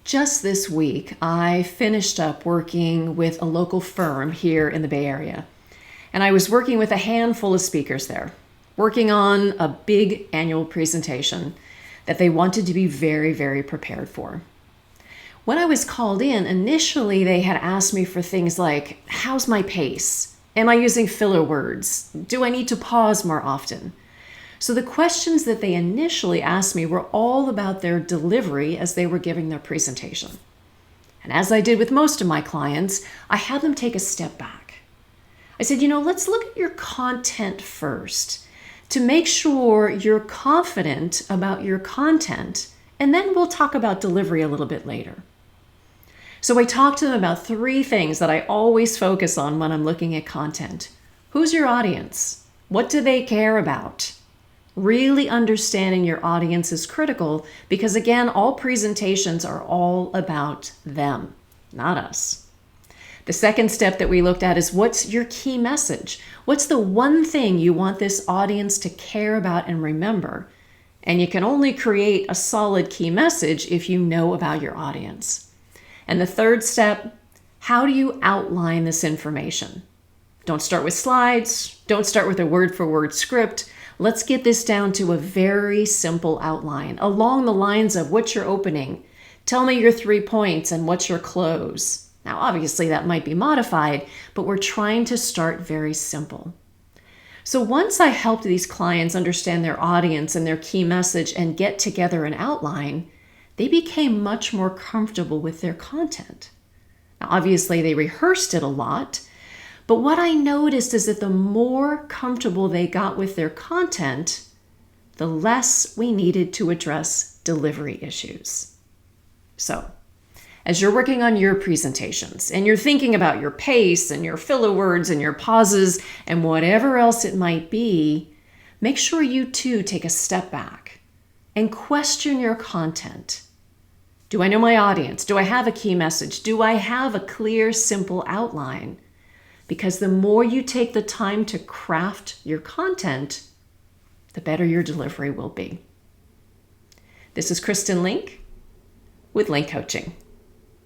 Just this week, I finished up working with a local firm here in the Bay Area. And I was working with a handful of speakers there, working on a big annual presentation that they wanted to be very, very prepared for. When I was called in, initially they had asked me for things like, how's my pace? Am I using filler words? Do I need to pause more often? So the questions that they initially asked me were all about their delivery as they were giving their presentation. And as I did with most of my clients, I had them take a step back. I said, let's look at your content first to make sure you're confident about your content, and then we'll talk about delivery a little bit later. So I talked to them about 3 things that I always focus on when I'm looking at content. Who's your audience? What do they care about? Really understanding your audience is critical because, again, all presentations are all about them, not us. The second step that we looked at is, what's your key message? What's the one thing you want this audience to care about and remember? And you can only create a solid key message if you know about your audience. And the third step, how do you outline this information? Don't start with slides. Don't start with a word-for-word script. Let's get this down to a very simple outline along the lines of what's your opening? Tell me your 3 points and what's your close? Now, obviously that might be modified, but we're trying to start very simple. So once I helped these clients understand their audience and their key message and get together an outline, they became much more comfortable with their content. Now, obviously they rehearsed it a lot, but what I noticed is that the more comfortable they got with their content, the less we needed to address delivery issues. So, as you're working on your presentations and you're thinking about your pace and your filler words and your pauses and whatever else it might be, make sure you too take a step back and question your content. Do I know my audience? Do I have a key message? Do I have a clear, simple outline? Because the more you take the time to craft your content, the better your delivery will be. This is Kristen Link with Link Coaching.